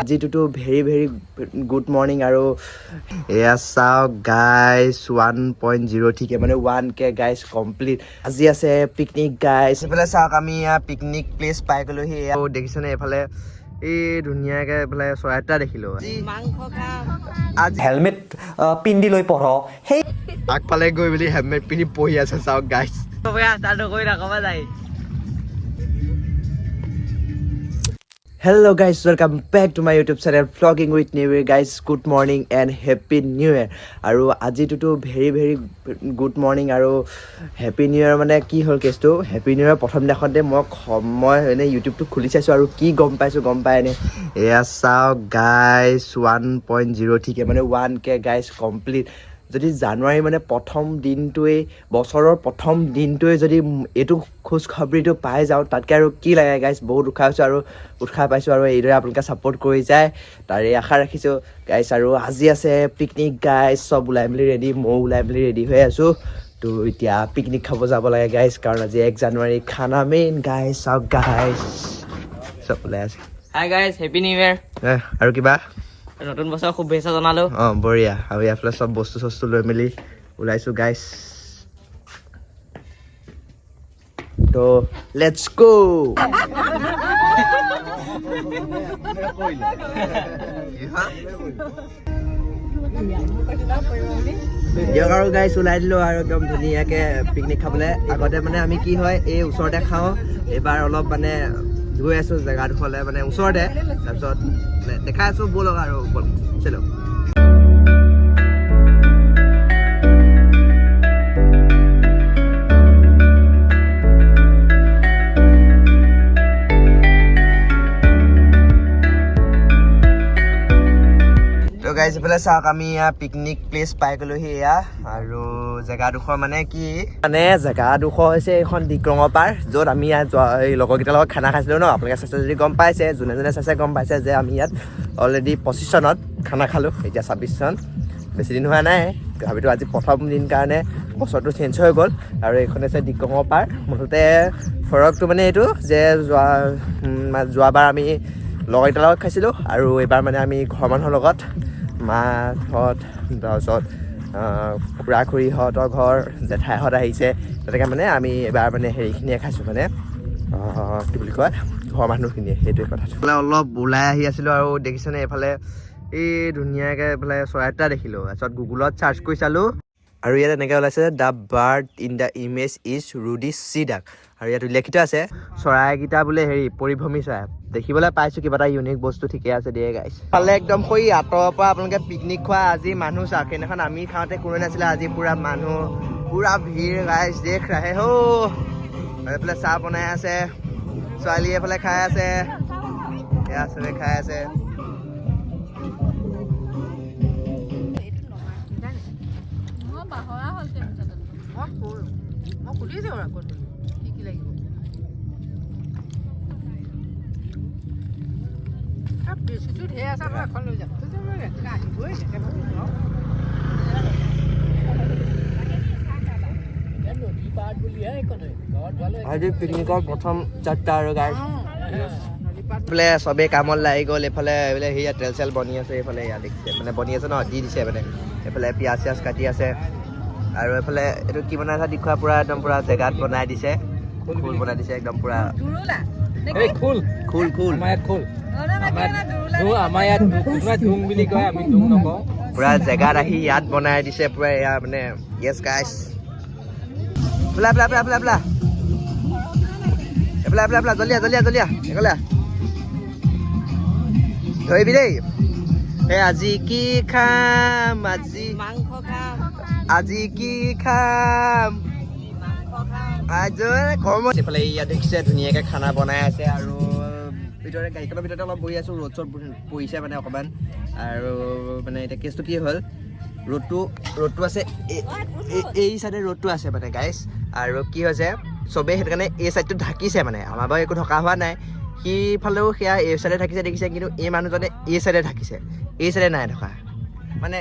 যিটো very good morning আৰু এয়া চাওক গাইজ 1.0 ঠিকে মানে 1K গাইজ কমপ্লিট আজি আছে পিকনিক গাইজ এইফালে চাওক আমি পিকনিক প্লেচ পাই গ'লোহি এয়া দেখিছেনে এইফালে এই ধুনীয়াকে এইফালে চৰাই এটা দেখিলো আজি হেলমেট পিন্ধি লৈ পঢ় সেই আগফালে গৈ বুলি হেলমেট পিন্ধি পঢ়ি আছে চাওক guys Hello guys, welcome back to my YouTube channel vlogging with New Year guys. Good morning and happy new year. আৰু আজি তো very good morning আৰু happy new year মানে কি হ'ল কেছটো happy new year প্ৰথম দিনাখনতে মই এনে ইউটিউবটো খুলি চাইছো আৰু কি গম পাই এনে এয়া চাওক গাইজ 1.0 ঠিকে মানে 1K গাইজ কমপ্লিট যদি জানুৱাৰী মানে প্ৰথম দিনটোৱে বছৰৰ প্ৰথম দিনটোৱে যদি এইটো খুচখবৰিটো পাই যাওঁ তাতকৈ আৰু কি লাগে গাইজ বহুত উৎসাহ পাইছোঁ আৰু এইদৰে আপোনালোকে ছাপোৰ্ট কৰি যায় তাৰে আশা ৰাখিছোঁ গাইজ আৰু আজি আছে পিকনিক গাইজ চব ওলাই মেলি ৰেডি ময়ো ওলাই মেলি ৰেডি হৈ আছোঁ তো এতিয়া পিকনিক খাব যাব লাগে গাইজ কাৰণ আজি 1 জানুৱাৰী খানা মেইন গাইজ চাওক গাইজ চব ওলাই আছে hi guys happy new year আৰু কিবা নতুন বছৰ শুভেচ্ছা জনালো বঢ়িয়া আৰু ইয়াৰফালে চব বস্তু লৈ মেলি ওলাইছোঁ গাইজ তো লেটছ গো দিয়ক আৰু গাইজ ওলাই দিলোঁ আৰু একদম ধুনীয়াকৈ পিকনিক খাবলৈ আগতে মানে আমি কি হয় এই ওচৰতে খাওঁ এইবাৰ অলপ মানে গৈ আছোঁ জেগাডোখৰলৈ মানে ওচৰতে তাৰপিছত দেখাই আছোঁ ব'লক আৰু চলো গাইজ এইফালে চাওক আমি পিকনিক প্লেচ পাই গ'লোহি এয়া আৰু জেগাডোখৰ মানে কি মানে জেগাডোখৰ হৈছে এইখন ডিক্ৰঙৰ পাৰ য'ত আমি ইয়াত এই লগৰকেইটাৰ লগত খানা খাইছিলোঁ ন আপোনালোকে চাইছে যদি গম পাইছে যোনে চাইছে গম পাইছে যে আমি ইয়াত অলৰেডি 25 চনত খানা খালোঁ এতিয়া 26 চন বেছি দিন হোৱা নাই ভাবিতো আজি প্ৰথম দিন কাৰণে বছৰটো চেঞ্জ হৈ গ'ল আৰু এইখন হৈছে ডিক্ৰঙৰ পাৰ মুঠতে ফৰকটো মানে এইটো যে যোৱাবাৰ আমি লগৰকেইটাৰ লগত খাইছিলোঁ আৰু এইবাৰ মানে আমি ঘৰৰ মানুহৰ লগত মাহঁত তাৰপিছত খুৰা খুৰীহঁতৰ ঘৰ জেঠাইহঁত আহিছে তেনেকৈ মানে আমি এবাৰ মানে হেৰিখিনিয়ে খাইছোঁ মানে কি বুলি কয় ঘৰৰ মানুহখিনিয়ে সেইটোৱে কথাটো অলপ ওলাই আহি আছিলোঁ আৰু দেখিছেনে এইফালে এই ধুনীয়াকৈ এইফালে চৰাই এটা দেখিলোঁ তাৰপিছত গুগলত চাৰ্চ কৰি চালোঁ আৰু ইয়াত এনেকৈ ওলাইছে the bird in the image is ruddy shelduck আৰু ইয়াত উল্লেখিত আছে চৰাইকেইটা বোলে পৰিভ্ৰমী চৰাই দেখিবলৈ পাইছোঁ কিবা এটা ইউনিক বস্তু ঠিকে আছে দিয়ে গাইছ ফালে একদম সৈ আঁতৰৰ পৰা আপোনালোকে পিকনিক খোৱা আজি মানুহ চাওক সেইদিনাখন আমি খাওঁতে কোনো নাছিলে আজি পুৰা মানুহ পুৰা ভিৰ গাইছ দেখ ৰাহে হৌ এইফালে চাহ বনাই আছে ছোৱালী এইফালে খাই আছে এয়া চবে খাই আছে আজি পিকনিকৰ প্ৰথম যাত্ৰা আৰু গাইজ এইফালে চবেই কামত লাগি গ'ল এইফালে সেয়া তেল চেল বনি আছে এইফালে ইয়াত দেখিছে মানে বনি আছে ন দি দিছে মানে এইফালে পিঁয়াজ চিয়াজ কাটি আছে আৰু এইফালে এইটো কি বনাই আছে দেখুৱা পুৰা একদম পুৰা জেগাত বনাই দিছে খোল বনাই দিছে একদম পুৰা পুৰা জেগাত আহি ইয়াত বনাই দিছে পুৰা এয়া মানে য়েছ গাইছ জলদিয়া একলা ধৰিবি দেই আজি কি খাম আজি কি খাম এইফালে ইয়াত দেখিছে ধুনীয়াকৈ খানা বনাই আছে আৰু ভিতৰে গাড়ীখনৰ ভিতৰতে অলপ বহি আছোঁ ৰ'দ চ'দ পৰিছে মানে অকণমান আৰু মানে এতিয়া কেছটো কি হ'ল ৰ'দটো আছে এই চাইডে ৰ'দটো আছে মানে গাইছ আৰু কি হৈছে চবেই সেইটো কাৰণে এই চাইডটো ঢাকিছে মানে আমাৰ বাৰু একো ঢকা হোৱা নাই সিফালেও সেয়া এই চাইডে ঢাকিছে দেখিছে কিন্তু এই মানুহজনে এই চাইডে ঢাকিছে এই চাইডে নাই ঢকা মানে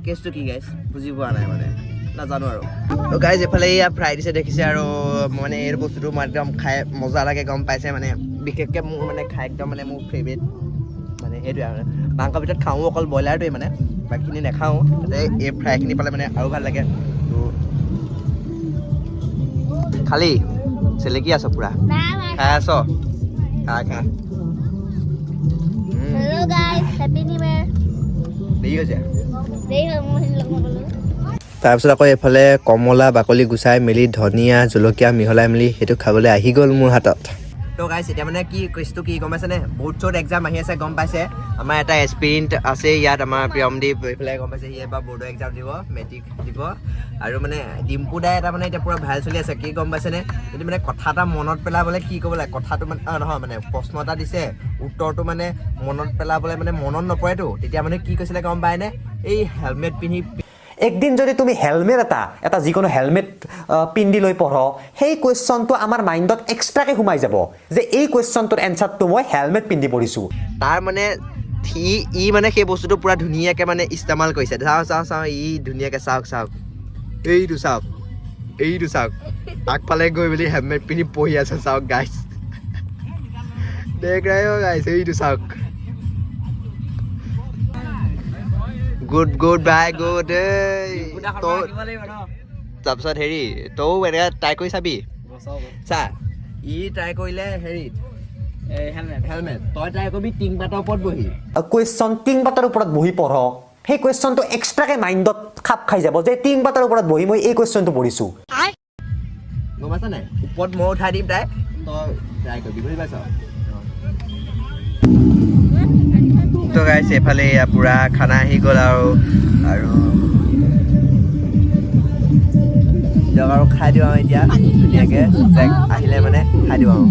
কেছটো কি গাইছ বুজি পোৱা নাই মানে নাজানো আৰু তো গাইজ এইফালে এয়া ফ্ৰাই দিছে দেখিছে আৰু মানে এই বস্তুটো মই একদম খাই মজা লাগে গম পাইছে মানে বিশেষকৈ মোৰ মানে খাই একদম মানে মোৰ ফেভৰেট মানে সেইটোৱে আৰু মাংসৰ ভিতৰত খাওঁ অকল ব্ৰইলাৰটোৱে মানে বাকীখিনি নাখাওঁ তাতে এই ফ্ৰাইখিনি পালে মানে আৰু ভাল লাগে তো খালি চেলেকি আছ পুৰা খাই আছ খা Hello guys, happy new year. দেৰি হৈছে দেৰি হ'ল মোৰ হিল লগাবলৈ। তাৰপিছত আকৌ এইফালে কমলা বাকলি গুচাই মেলি ধনিয়া জলকীয়া মিহলাই মেলি সেইটো খাবলৈ আহি গ'ল মোৰ হাতত তো গাইছ এতিয়া মানে কি কেছটো কি গম পাইছেনে বৰ্ডছত এক্সাম আহি আছে গম পাইছে আমাৰ এটা এক্সপিৰিয়েণ্ট আছে ইয়াত আমাৰ প্ৰিয়মদীপ এইফালে গম পাইছে সি এবাৰ বৰ্ডৰ এক্সাম দিব মেট্ৰিক দিব আৰু মানে ডিম্পু দাই এটা মানে এতিয়া পুৰা ভাল চলি আছে কি গম পাইছেনে কিন্তু মানে কথা এটা মনত পেলাবলৈ কি ক'ব লাগে কথাটো মানে নহয় মানে প্ৰশ্ন এটা দিছে উত্তৰটো মানে মনত পেলাবলৈ মানে মনত নপৰেতো তেতিয়া মানে কি কৈছিলে গম পায়নে এই হেলমেট পিন্ধি একদিন যদি তুমি হেলমেট এটা যিকোনো হেলমেট পিন্ধি লৈ পঢ়ো সেই কুৱেশ্যনটো আমাৰ মাইণ্ডত এক্সট্ৰাকৈ সোমাই যাব যে এই কুৱেশ্যনটোৰ এনচাৰটো মই হেলমেট পিন্ধি পঢ়িছোঁ তাৰ মানে ই মানে সেই বস্তুটো পুৰা ধুনীয়াকৈ মানে ইস্তেমাল কৰিছে চাওঁ ই ধুনীয়াকৈ চাওক এইটো চাওক আগফালে গৈ মেলি হেলমেট পিন্ধি পঢ়ি আছে চাওক গাইছ দেখ ৰায় গাইছ এইটো চাওক গুড বাই গুড তাৰপিছত হেৰি তইও এনেকৈ ট্ৰাই কৰি চাবি চা ই ট্ৰাই কৰিলে হেৰিত হেলমেট তই ট্ৰাই কৰিবি টিংপাতৰ ওপৰত বহি কুৱেশ্যন টিংপাতৰ ওপৰত বহি পঢ়ো সেই কুৱেশ্যনটো এক্সট্ৰাকৈ মাইণ্ডত খাপ খাই যাব যে টিংপাতৰ ওপৰত বহি মই এই কুৱেশ্যনটো পঢ়িছোঁ গম পাইছা নাই ওপৰত মই উঠাই দিম তাই তই ট্ৰাই কৰিবি বুজি পাইছ তো গাইছ এইফালে পুৰা খানা আহি গ'ল আৰু দিয়ক আৰু খাই দিওঁ আৰু এতিয়া ধুনীয়াকৈ আহিলে মানে খাই দিওঁ আৰু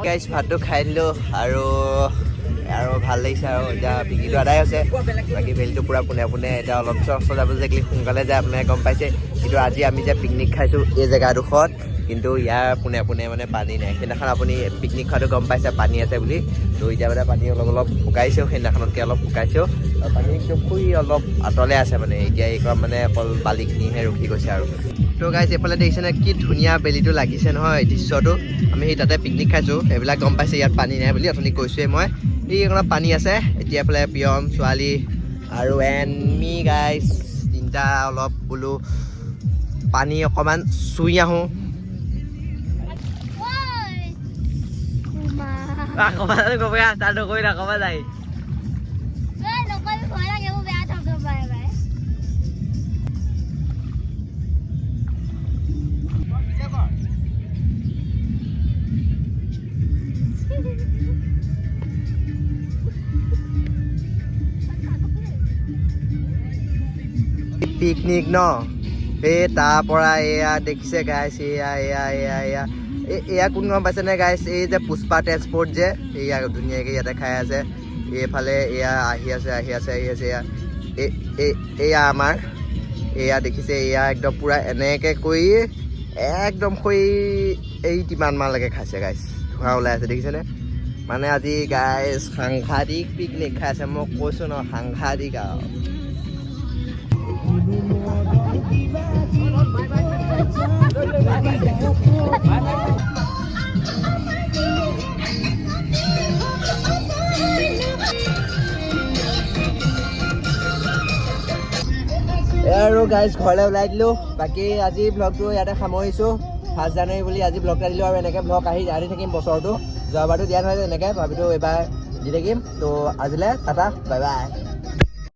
গাইছ ভাতটো খাই দিলোঁ আৰু ভাল লাগিছে আৰু এতিয়া পিকনিকটো আদায় হৈছে বাকী ভেলিটো পূৰা পোনে এতিয়া অলপ যাব যে সোনকালে যায় আপোনালোকে গম পাইছে কিন্তু আজি আমি যে পিকনিক খাইছোঁ এই জেগাডোখৰত কিন্তু ইয়াৰ পোনে মানে পানী নাই সেইদিনাখন আপুনি পিকনিক খোৱাটো গম পাইছে পানী আছে বুলি তো এতিয়া মানে পানী অলপ শুকাইছেও সেইদিনাখনতকৈ অলপ শুকাইছেও আৰু পানী একদম খুই অলপ আঁতৰলৈ আছে মানে এতিয়া এইকণ মানে অকল বালিখিনিহে ৰখি গৈছে আৰু তো গাইছ এইফালে দেখিছেনে কি ধুনীয়া বেলিটো লাগিছে নহয় দৃশ্যটো আমি সেই তাতে পিকনিক খাইছোঁ এইবিলাক গম পাইছে ইয়াত পানী নাই বুলি অথনি কৈছোঁৱেই মই এইকণত পানী আছে এতিয়া এইফালে প্ৰিয়ম ছোৱালী আৰু এণ্ড মি গাইছ তিনিটা অলপ বোলো পানী অকণমান চুই আহোঁ পিকনিক ন এই তাৰ পৰা এয়া দেখিছে গাইছ এয়া কোন গম পাইছেনে গাইছ এই যে পুষ্পা ট্ৰেন্সপৰ্ট যে এয়া ধুনীয়াকৈ ইয়াতে খাই আছে এইফালে এয়া আহি আছে এয়া আমাৰ এয়া দেখিছে এয়া একদম পূৰা এনেকৈ কৰি একদম কিমানমানলৈকে খাইছে গাইছ ধোঁৱা ওলাই আছে দেখিছেনে মানে আজি গাইছ সাংঘাতিক পিকনিক খাই আছে মই কৈছোঁ ন সাংঘাতিক আৰু আৰু গাইজ ঘৰলৈ ওলাই দিলোঁ বাকী আজি ব্লগটো ইয়াতে সামৰিছোঁ 1 জানুৱাৰী বুলি আজি ব্লগ এটা দিলোঁ আৰু এনেকৈ ব্লগ আহি থাকিম বছৰটো যোৱাবাৰটো দিয়া নহয় এনেকৈ ভাবিলোঁ এইবাৰ দি থাকিম তো আজিলৈ টাটা বাই বাই